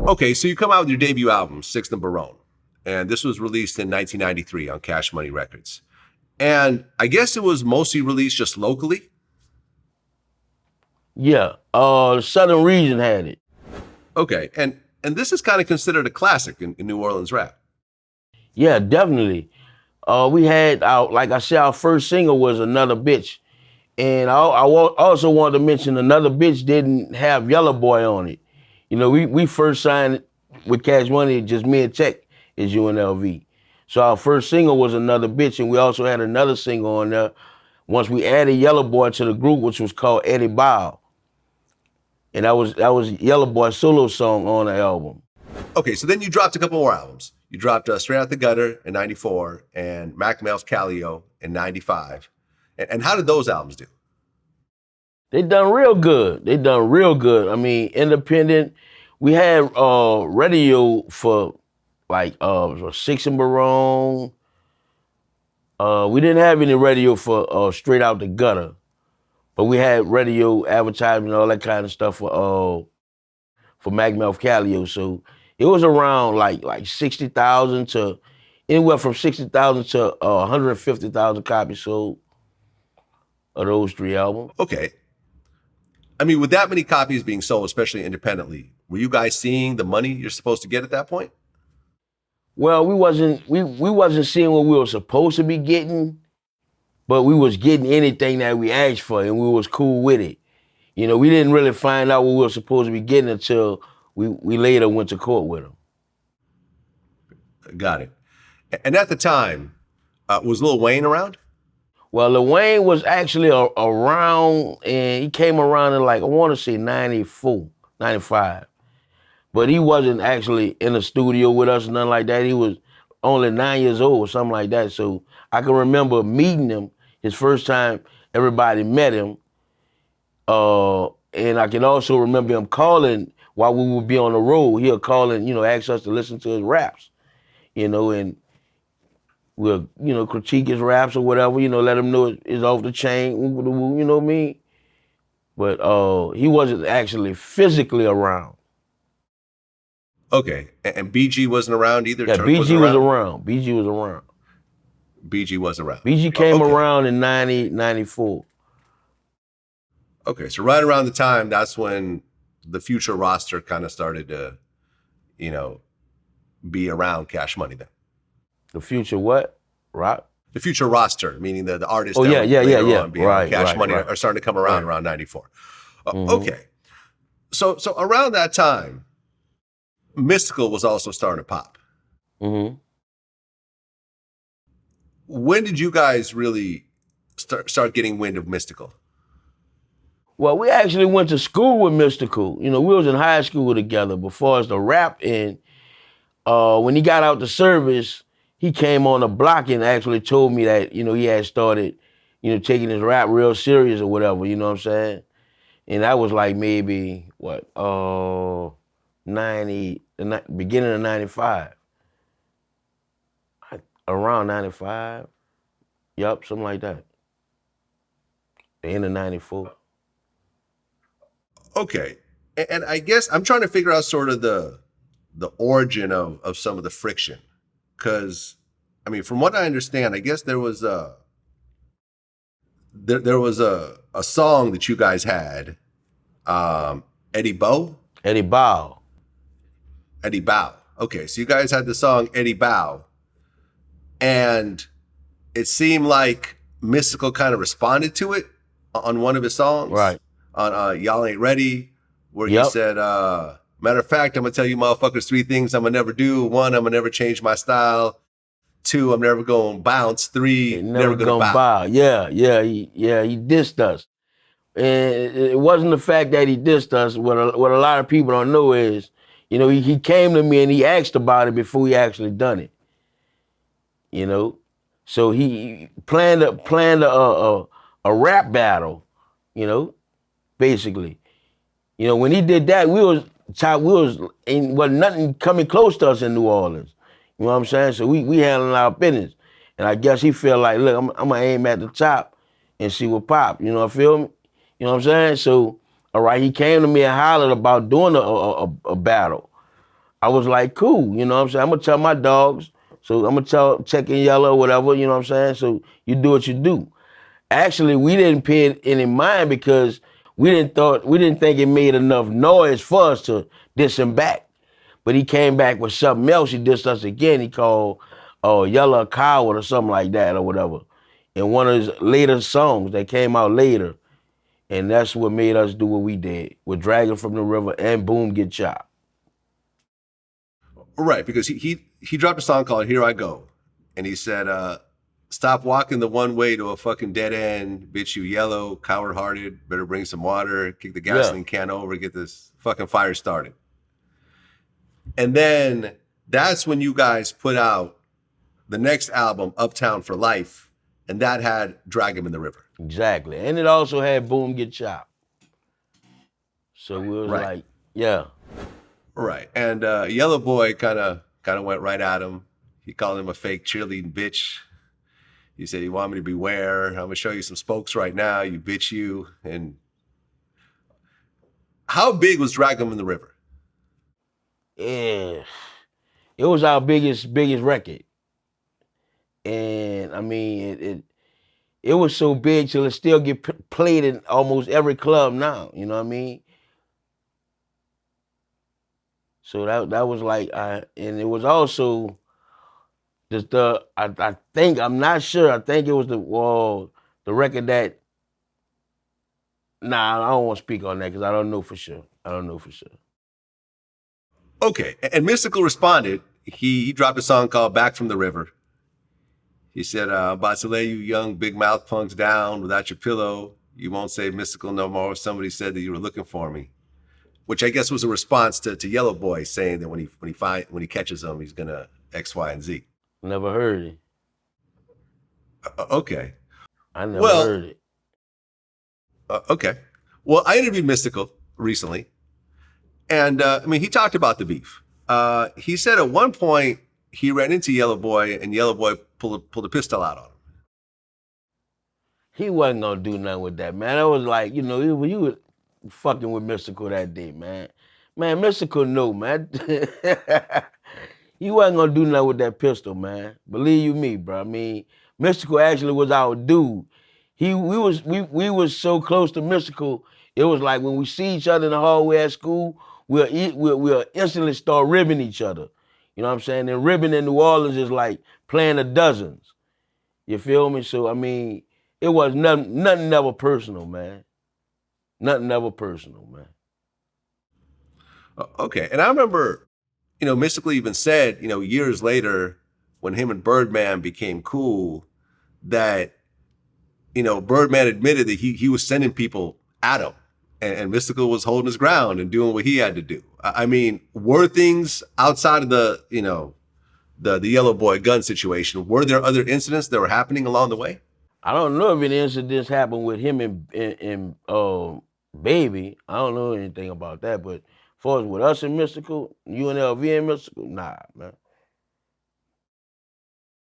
Okay, so you come out with your debut album, Sixth and Barone, and this was released in 1993 on Cash Money Records. And I guess it was mostly released just locally? Yeah, the Southern region had it. Okay, and this is kind of considered a classic in New Orleans rap. Yeah, definitely. We had, like I said, our first single was Another Bitch. And also wanted to mention Another Bitch didn't have Yellow Boy on it. You know, we first signed with Cash Money, just me and Tech is UNLV. So our first single was Another Bitch, and we also had another single on there once we added Yellow Boy to the group, which was called Eddie Bow. And that was Yellow Boy's solo song on the album. Okay, so then you dropped a couple more albums. You dropped Straight Out the Gutter in 94 and Mac Mel's Calio in 95. And how did those albums do? They done real good. I mean, independent. We had radio for like Six and Barone. We didn't have any radio for Straight Out the Gutter, but we had radio advertisement, all that kind of stuff for Mac Mel Calio. So it was around like 60,000 to anywhere from 60,000 to 150,000 copies sold of those three albums. Okay. I mean, with that many copies being sold, especially independently, were you guys seeing the money you're supposed to get at that point? Well, we wasn't seeing what we were supposed to be getting, but we was getting anything that we asked for, and we was cool with it. You know, we didn't really find out what we were supposed to be getting until we later went to court with them. Got it. And at the time, was Lil Wayne around? Well, Lil Wayne was actually around, and he came around in like, I want to say 94, 95. But he wasn't actually in the studio with us or nothing like that. He was only 9 years old or something like that. So I can remember meeting him his first time everybody met him. And I can also remember him calling while we would be on the road. He'll call and, ask us to listen to his raps, and we'll, critique his raps or whatever, let him know it's off the chain, you know what I mean? But he wasn't actually physically around. Okay, and BG wasn't around either? Yeah, BG was around. BG was around. BG was around. BG came around in 90, 94. Okay, so right around the time, that's when the Future roster kind of started to, be around Cash Money then. The Future what? Rock? The Future roster, meaning the artists. Oh, yeah. Right, Cash Money are starting to come around 94. Mm-hmm. Okay, so around that time, Mystikal was also starting to pop. Mm-hmm. When did you guys really start getting wind of Mystikal? Well, we actually went to school with Mystikal. We was in high school together before as the rap. And when he got out the service, he came on the block and actually told me that, he had started, taking his rap real serious or whatever, you know what I'm saying? And that was like maybe, beginning of 95. Around 95. Yup, something like that. The end of 94. Okay. And I guess I'm trying to figure out sort of the origin of some of the friction. Because, I mean, from what I understand, I guess there was a song that you guys had, Eddie Bow? Eddie Bow. Eddie Bow. Okay, so you guys had the song Eddie Bow, and it seemed like Mystikal kind of responded to it on one of his songs. Right. On Y'all Ain't Ready, where he said, matter of fact, I'm going to tell you motherfuckers 3 things I'm going to never do. 1, I'm going to never change my style. 2, I'm never going to bounce. 3, never going to bow. Yeah, he dissed us. And it wasn't the fact that he dissed us. What a lot of people don't know is, he came to me and he asked about it before he actually done it. So he planned a rap battle, basically. When he did that, wasn't nothing coming close to us in New Orleans. You know what I'm saying? So we handling our business. And I guess he felt like, look, I'm gonna aim at the top and see what pop. I feel me? You know what I'm saying? So, all right, he came to me and hollered about doing a battle. I was like, cool, you know what I'm saying? I'm gonna tell my dogs, so I'm gonna check in yellow or whatever, you know what I'm saying? So you do what you do. Actually, we didn't pay it any mind because we didn't think it made enough noise for us to diss him back. But he came back with something else. He dissed us again. He called Yellow a coward or something like that or whatever. In one of his later songs that came out later. And that's what made us do what we did with Dragon from the River and Boom Get Chopped. Right, because he dropped a song called Here I Go. And he said, stop walking the one way to a fucking dead end. Bitch, you yellow, coward-hearted. Better bring some water. Kick the gasoline can over. Get this fucking fire started. And then that's when you guys put out the next album, Uptown for Life. And that had Drag 'Em in the River. Exactly. And it also had Boom Get Chopped. So we was like, yeah. Right. And Yellow Boy kind of went right at him. He called him a fake cheerleading bitch. He said, you want me to beware? I'm going to show you some spokes right now, you bitch you. And how big was Drag 'Em in the River? Yeah. It was our biggest record. And I mean, it was so big till it still get played in almost every club now, you know what I mean? So that was like, and it was also just I think, I'm not sure, I think it was the record that, nah, I don't want to speak on that because I don't know for sure. Okay, and Mystikal responded. He dropped a song called Back from the River. He said, I'm about to lay you young big mouth punks down without your pillow. You won't say Mystikal no more. Somebody said that you were looking for me. Which I guess was a response to Yellow Boy saying that when he catches him, he's gonna X, Y, and Z. Never heard it. Okay. I never heard it. Okay. Well, I interviewed Mystikal recently, and I mean, he talked about the beef. He said at one point he ran into Yellow Boy, and Yellow Boy pulled a pistol out on him. He wasn't gonna do nothing with that, man. It was like, you know, you were fucking with Mystikal that day, man. Man, Mystikal knew, man. He wasn't gonna do nothing with that pistol, man. Believe you me, bro. I mean, Mystikal actually was our dude. We was so close to Mystikal. It was like when we see each other in the hallway at school, we'll instantly start ribbing each other. You know what I'm saying? And ribbing in New Orleans is like playing of dozens. You feel me? So I mean, it was nothing ever personal, man. Nothing ever personal, man. Okay, and I remember, you know, Mystikal even said, you know, years later when him and Birdman became cool, that, you know, Birdman admitted that he was sending people at him, and Mystikal was holding his ground and doing what he had to do. I mean, were things outside of the, you know, the Yellow Boy gun situation, were there other incidents that were happening along the way? I don't know if any incidents happened with him and Baby. I don't know anything about that, but as far as with us and Mystikal, UNLV and Mystikal, nah, man.